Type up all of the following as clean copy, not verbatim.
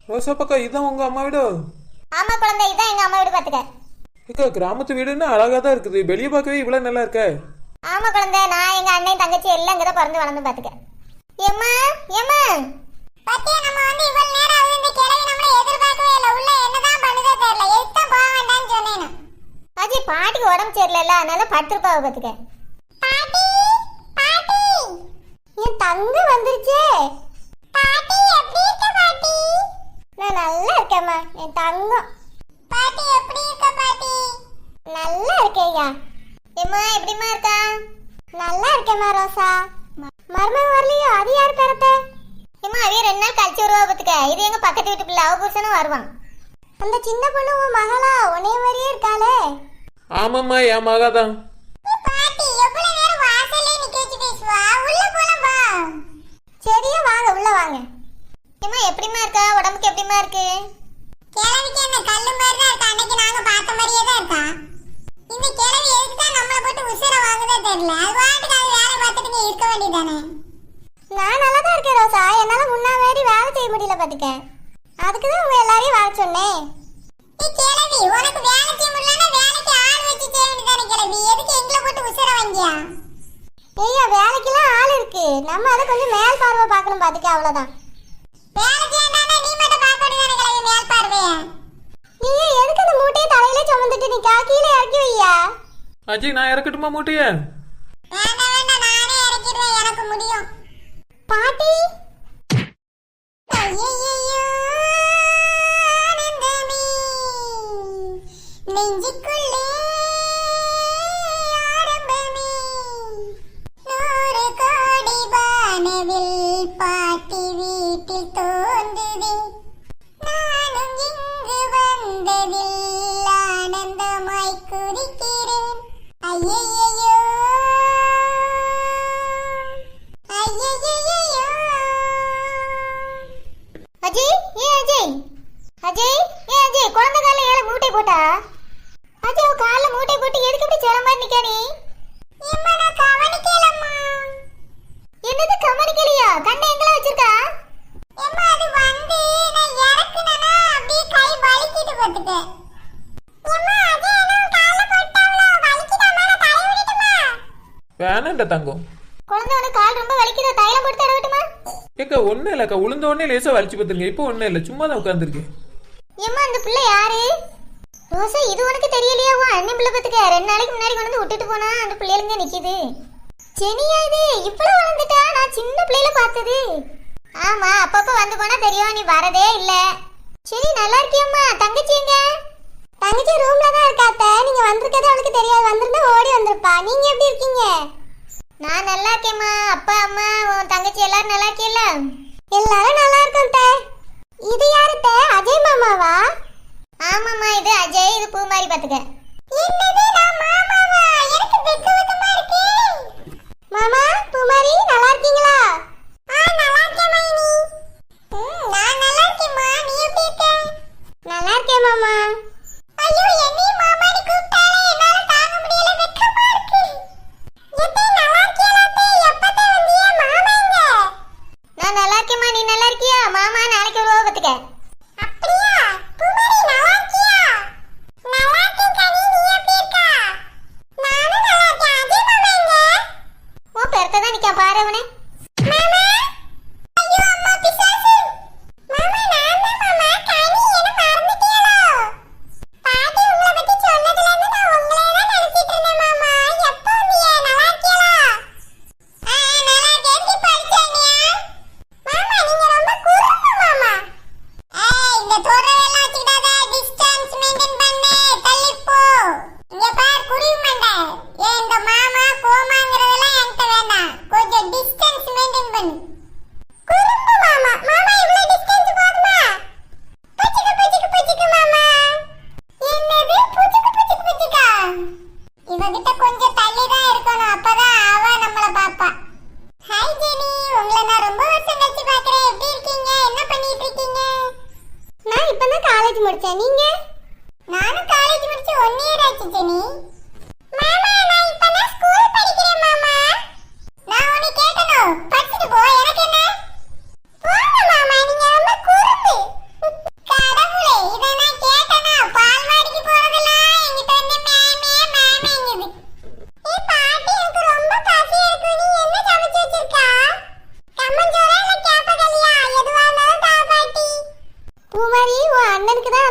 ரோசா பக்கா இதான் உங்க அம்மா வீடு? ஆமா குழந்தை, இதான் எங்க அம்மா வீடு. பாத்துக்க. அக்கா கிராமத்து வீடுன்னு அழகா தான் இருக்குது, வெளியே பார்க்கவே இவ்வளவு நல்லா இருக்க. ஆமா குழந்தை, நான் எங்க அண்ணன் தங்கச்சி எல்லாம் இங்கதான் பிறந்து வளர்ந்து. பாத்துக்க. ஏம்மா ஏம்மா பத்தியா, நம்ம வந்து இவ்வளவு நேரம் ஆகுது, இந்த கிழவி நம்மள எதிர்பார்க்கவே இல்ல. உள்ள என்னதான் பண்ணுதோ தெரியல. எதுதான் போக வேண்டாம்னு சொன்னேன். அஜி பாட்டிக்கு உடம்பு சரியில்லை, அதனால படுத்துருப்பாவ. பாத்துக்க. பாட்டி பாட்டி, என் தங்க வந்துருச்சே. பாட்டி எப்படி இருக்க பாட்டி? நான் நல்லா இருக்கேம்மா என் தங்கம். பாட்டி எப்படி இருக்க பாட்டி? நல்லா இருக்கேயா. ஏம்மா எப்படிமா இருக்கா? நல்லா இருக்கேம்மா ரோசா. மருமக வரலையோ? அது யார் பேரத்த? ஏம்மா அவைய 2 நாள் கழிச்சு வருவா. பாத்துக்க. இது எங்க பக்கத்து வீட்டு பிள்ளை, அவ புருஷனும் வருவான். அந்த சின்ன பொண்ணு உன் மகளா? உன்னைய மாதிரியே இருக்காளே. ஆமாம்மா, என் மகாதான். பாட்டி எவ்வளவு நேரம் வாசல்ல நிக்க வச்சு பேசுவா? உள்ள போலாம் வா. சரியா வாங்க, உள்ள வாங்க. ஏம்மா எப்படிமா இருக்கா? உடம்புக்கு எப்படிமா இருக்கு? கிழவிக்கு என்ன கல்லு மாதிரி தான் இருக்கா. அன்னைக்கு நாங்க பார்த்த மாதிரியே தான் இருக்கா. இந்த கிழவி எதுக்கு தான் நம்மள போட்டு உசுர வாங்குதே தெரியல. அது வாட்டுக்கு அது வேலை பார்த்துட்டு இருக்க வேண்டியதானே. நான் நல்லா தான் இருக்கேன் ரோசா. என்னால முன்னா மாதிரி வேலை செய்ய முடியல. பாத்துக்க. அதுக்கு தான் உங்க எல்லாரையும் வர சொன்னேன். நீ கிழவி, உனக்கு வேலை செய்ய முடியலன்னா வேலைக்கு ஆள் வச்சு செய்ய வேண்டியதானே கிழவி. எதுக்கு எங்களை போட்டு உசுர வாங்கியா? ஐயா வேலைக்கெல்லாம் ஆள் இருக்கு, நம்ம அதை கொஞ்சம் மேல் பார்வை பார்க்கணும். பாத்துக்க, அவ்வளவுதான். வேலை செய்யணும்னா நீ மட்டும் பார்க்க வேண்டியதானே கிழவி, மேல் பார்வைய. நீ எதுக்கு அந்த மூட்டையை தலையில சுமந்துட்டு நிக்கா? கீழே இறக்கி வையா. அஜய், நான் இறக்கட்டுமா மூட்டைய? வேண்டாம் வேண்டாம், நானே இறக்கிடுறேன், எனக்கு முடியும். பாட்டி நெஞ்சுக்குள்ளே ஆரம்பமே 100 கோடி வானவில் பாட்டி வீட்டில் தோன்றுதே. நானும் இங்கு வந்ததில் ஆனந்தமாய் குதிக்கிறேன். ஐயையோ அஜய், ஏ அஜய், அஜய், ஏ அஜய், குழந்தை கால ஏல மூட்டை போட்டா? அஜய் உன் கால்ல மூட்டை போட்டு எதுக்கு இப்படி சேர மாதிரி நிக்க நீ? அம்மா நான் கவனிக்கலம்மா. என்னது கவனிக்கலையா? கண்ணை எங்கல வச்சிருக்கா? அம்மா அது வந்து நான் இறக்குனனா அப்படியே கை வலிக்கிட்டு போட்டுட்டே. அம்மா அஜய் நான் கால்ல போட்டாவல வலிக்கிட்டாமா, நான் தலை விடட்டுமா? வேணாண்ட தங்கம். குழந்தை உனக்கு கால் ரொம்ப வலிக்குதா? தைலம் போட்டு தடவட்டுமா? ஏக்கா ஒன்றும் இல்லைக்கா, உளுந்த உடனே லேசாக வலிச்சு பார்த்துருங்க. இப்போ ஒன்றும் இல்லை, சும்மா தான் உட்காந்துருக்கேன். ஏம்மா அந்த பிள்ளை யாரு? ரோசா இது உனக்கு தெரியலையா? உன் அண்ணன் பிள்ளை பார்த்துக்க. 2 நாளைக்கு முன்னாடி கொண்டு விட்டுட்டு போனா அந்த பிள்ளைங்க நிக்குது. செனியா இது இவ்வளவு வளர்ந்துட்டா? நான் சின்ன பிள்ளையில பார்த்தது. ஆமா, அப்பப்ப வந்து போனா தெரியும், நீ வரதே இல்ல. சரி நல்லா இருக்கியம்மா? தங்கச்சி எங்க? தங்கச்சி ரூம்ல தான் இருக்காத்த. நீங்க வந்திருக்கதே அவளுக்கு தெரியாது, வந்திருந்தா ஓடி வந்திருப்பா. நீங்க எப்படி இருக்கீங்க? நான் நல்லா இருக்கேம்மா. அப்பா அம்மா உன் தங்கச்சி எல்லாரும் நல்லா இருக்கீல்ல? எல்லாரும் நல்லா இருக்கோம். இது யாரு? அஜய் மாமாவா? ஆமாம்மா, இது அஜய், இது பூமாரி. பாத்துக்க. என்னது நான் மாமாவா? எனக்கு வெக்கமா இருக்கு. மாமா பூமாரி நல்லா இருக்கீங்களா? நல்லா இருக்கேன் மைனி. நான் நல்லா இருக்கேன்மா, நீ எப்படி இருக்க? நல்லா இருக்கேன் மாமா. ஐயோ என்னை மாமானி கூப்பிட்டாலே என்னால தாங்க முடியல, வெக்கமா இருக்கு. எத்தே நல்லா இருக்கியா? எப்பதே வந்தியா? மாமா எங்க? நான் நல்லா இருக்கேம்மா, நீ நல்லா இருக்கியா? மாமா நாளைக்கு வருவா. பாத்துக்க. அப்படியா? பூமாரி நல்லா இருக்கியா? நல்லா இருக்கேன் கனி, நீ எப்படி இருக்க? நானும் நல்லா இருக்கேன். அஜய் மாமா எங்க? ஓ பெருத்த தான் நிக்க பாரு அவனே. மாமா ஐயோ அம்மா பிசாசு. மாமா நான் தான் மாமா. கனி என்ன மறந்துட்டியோ? பாட்டி உங்களை பத்தி சொன்னதுல இருந்து நான் உங்களே தான் நினைச்சிட்டு இருந்தேன் மாமா. எப்போ வந்தீங்க? நல்லா இருக்கியா? நல்லா இருக்கேன். எப்படி படிச்சீங்க? மாமா நீங்க ரொம்ப குறும்பு மாமா. இந்த தோரவெல்லாம் வச்சுக்கிட்டாத, டிஸ்டன்ஸ் மெயின்டைன் பண்ணு, தள்ளி போ. இங்க பார் குருவி மண்டை, ஏன் இந்த மாமா கோமாங்கிறதெல்லாம் என்கிட்ட வேண்டாம். கொஞ்சம் டிஸ்டன்ஸ் மெயின்டைன் பண்ணு. குறும்பு மாமா. மாமா இவ்வளவு டிஸ்டன்ஸ் போதுமா? புச்சுக்கு புச்சுக்கு புச்சுக்கு மாமா. என்னது புச்சுக்கு புச்சுக்கு புச்சுக்கா? இவகிட்ட கொஞ்சம் தள்ளி தான் இருக்கணும், அப்பதான் அவ நம்மள பாப்பா. ஹாய் ஜெனி, உங்களை நான் ரொம்ப வருஷம் கழிச்சு பார்க்கறேன். எப்படி இருக்கீங்க? என்ன பண்ணிட்டு இருக்கீங்க? நான் இப்பதான் காலேஜ் முடிச்சேன். நீங்க? நானும் காலேஜ் முடிச்சு 1 இயர் ஆச்சு ஜெனி. மாமா நான் இப்பதான் ஸ்கூல் படிக்கிறேன் மாமா. நான் உன்னை கேட்கணும், படிச்சிட்டு போ, எனக்கு என்ன? போங்க மாமா, நீங்க ரொம்ப குறும்பு.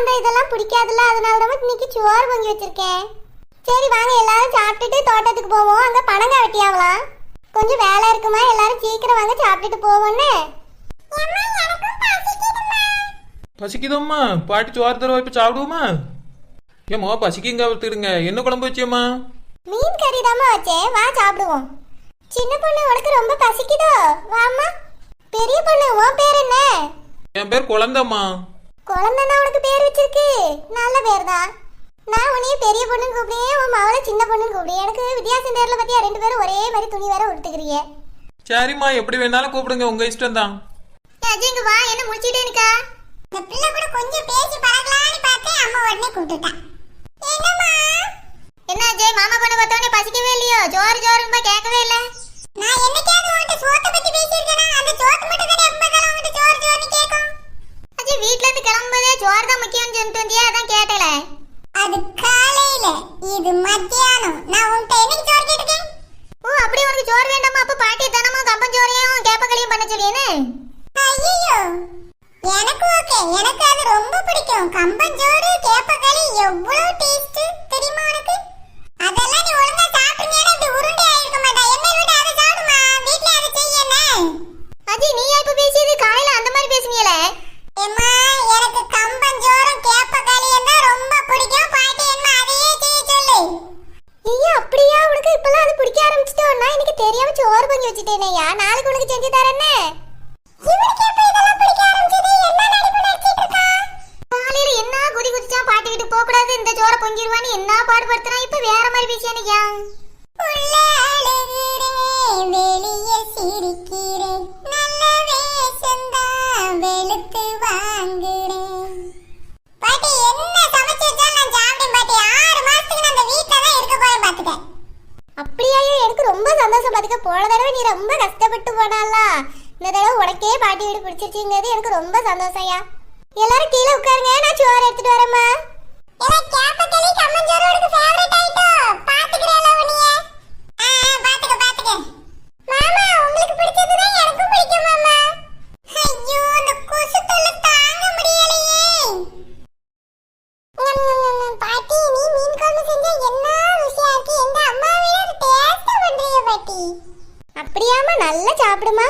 அந்த இதெல்லாம் பிடிக்காதுல்ல, அதனால தான் இன்னைக்கு சோறு பொங்கி வச்சிருக்கேன். சரி வாங்க எல்லாரும் சாப்பிட்டுட்டு தோட்டத்துக்கு போவோம். அங்க பனங்காய் வெட்டியாவலாம். கொஞ்சம் வேலை இருக்குமா, எல்லாரும் சீக்கிரம் வாங்க சாப்பிட்டுட்டு போவோன்னு. பசிக்குதம்மா? பாட்டி சோறு தருவா, இப்ப சாப்பிடுவோமா? ஏம்மா பசிக்குங்க ஒருத்தருங்க. என்ன குழம்பு வச்சியம்மா? மீன் கறி தாம்மா வச்சேன், வா சாப்பிடுவோம். சின்ன பொண்ணு உனக்கு ரொம்ப பசிக்குதோ? வாம்மா. பெரிய பொண்ணு உன் பேர் என்ன? என் பேர் குழந்தம்மா. குழந்தைன்னா உனக்கு பேர் வச்சிருக்கு, நல்ல பேர் தான். நான் உன்னைய பெரிய பொண்ணுன்னு கூப்பிடுவேன், உன் மவளை சின்ன பொண்ணுன்னு கூப்பிடுவேன். எனக்கு வித்தியாசம் தெரியல பத்தியா, 2 பேரும் ஒரே மாதிரி துணி வேற உடுத்துக்கிறீங்க. சரிம்மா, எப்படி வேணாலும் கூப்பிடுங்க, உங்க இஷ்டம் தான். அஜய்ங்க வா, என்ன முடிச்சிட்டே இருக்கா? இந்த பிள்ளை கூட கொஞ்சம் பேசி பழகலான்னு பார்த்தேன், அம்மா உடனே கூப்பிட்டுட்டான். என்னம்மா? என்ன அஜய், மாமா பொண்ணு பார்த்தவனே பசிக்கவே இல்லையோ? ஜோறு ஜோறுன்னு போய் கேட்கவே இல்லை. நான் என்னைக்காவது உன்கிட்ட சோத்தை பத்தி பேசியிருக்கேனா? அந்த சோத்து மட்டும் தானே எப்பதான் உன்கிட்ட சோறு ஜோறுன்னு கேட்கும். அஜய் வீட்ல இருந்து கிளம்பும்போதே சோறு தான் முக்கியம்னு சொல்லிட்டு வந்தியா, அதான் கேட்டல. அது காலையில, இது மத்தியானம். நான் உன்கிட்ட என்னைக்கு சோறு கேட்டிருக்கேன்? ஓ அப்படியே உனக்கு சோறு வேண்டாமா? அப்ப பாட்டி தினமும் கம்பஞ்சோறையும் கேப்பக்களியும் பண்ண சொல்லியேன்னு. ஐயோ எனக்கு ஓகே, எனக்கு அது ரொம்ப பிடிக்கும். கம்பஞ்சோறு கேப்பக்களி எவ்வளவு டேஸ்ட் தெரியுமா உனக்கு? அதெல்லாம் நீ ஒழுங்கா சாப்பிட்டீங்கன்னா இப்படி உருண்டை ஆயிருக்க மாட்டா. என்ன விட்டு அதை சாப்பிடுமா, வீட்ல அதை செய்யனே. அஜய் நீ இப்ப பேசியது காலையில அந்த மாதிரி பேசுனீங்களே. ஏம்மா எனக்கு கம்பஞ்சோறும் கேப்பக்களியும் தான் ரொம்ப பிடிக்கும். பாட்டி என்ன அதையே செய்ய சொல்லு. ஐயா அப்படியா? உனக்கு இப்பலாம் அது பிடிக்க ஆரம்பிச்சிட்டோ? நான் எனக்கு தெரியாம சோறு பொங்கி வச்சிட்டேனேயா, நாளைக்கு உனக்கு செஞ்சு தரேன்னு. இவனுக்கு எப்ப இதெல்லாம் பிடிக்க ஆரம்பிச்சது? என்ன நடிப்பு நடிச்சிட்டு இருக்கா? காலையில என்ன குதி குதிச்சான், பாட்டி கிட்ட போக கூடாது, இந்த சோற பொங்கிடுவான்னு என்ன பாடுபடுத்துறான். இப்ப வேற மாதிரி பேசியானியா? உள்ள அழுகிறேன், வெளியே சிரிக்கிறேன், நல்ல வேஷம்தான் வெளுத்து வாங்குறேன். பாட்டி என்ன சமைச்சு வச்சாலும் நான் சாப்பிட்டேன் பாட்டி. 6 மாசத்துக்கு நான் அந்த வீட்டுல தான் இருக்க போறேன் பாத்துக்க. அப்படியாயோ, எனக்கு ரொம்ப சந்தோஷம் பாத்துக்க. போன தடவை நீ ரொம்ப கஷ்டப்பட்டு போனால, இந்த தடவை உனக்கே பாட்டி வீடு பிடிச்சிருச்சுங்கிறது எனக்கு ரொம்ப சந்தோஷம்யா. எல்லாரும் கீழே உட்காருங்க, நான் சோறு எடுத்துட்டு வரேம்மா. கேப்பக்களி கம்மஞ்சோறு உனக்கு ஃபேவரட் ஆயிட்டோ? பாத்துக்கிறேல உனியே. பாத்துக்க பாத்துக்க. மாமா உங்களுக்கு பிடிச்சதுதான் எனக்கும் பிடிக்கும் மாமா. ஐயோ அந்த கொசு தொல்லை தாங்க முடியலையே. பாட்டி நீ மீன் குழம்பு செஞ்சா என்ன ருசியா இருக்கு. எங்க அம்மாவே டேஸ்ட் பண்றீங்க பாட்டி. அப்படியாமா? நல்லா சாப்பிடுமா.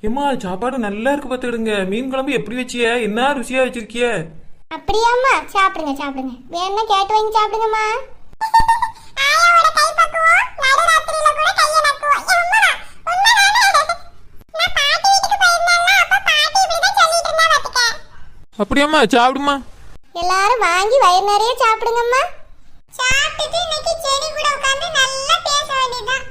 ஏம்மா சாப்பாடு நல்லா இருக்கு பார்த்துக்கிடுங்க. மீன் குழம்பு எப்படி வச்சிய? என்ன ருசியா வச்சிருக்கிய? அப்படியாம்மா? சாப்பிடுங்க சாப்பிடுங்க, வேணா கேட்டு வாங்கி சாப்பிடுங்கம்மா. ஆயாவோட கை பக்குவம் நடுராத்திரியில கூட கைய நக்குவோம். நான் பாட்டி வீட்டுக்கு போயிருந்தேன்ல, அப்ப பாட்டி இப்படி தான் சொல்லிட்டு இருந்தா பாத்துக்க. அப்படியாம்மா? சாப்பிடுமா. எல்லாரும் வாங்கி வயிறு நிறைய சாப்பிடுங்கம்மா. சாப்பிட்டுட்டு இன்னைக்கு செடி கூட உட்கார்ந்து நல்லா பேச வேண்டியதுதான்.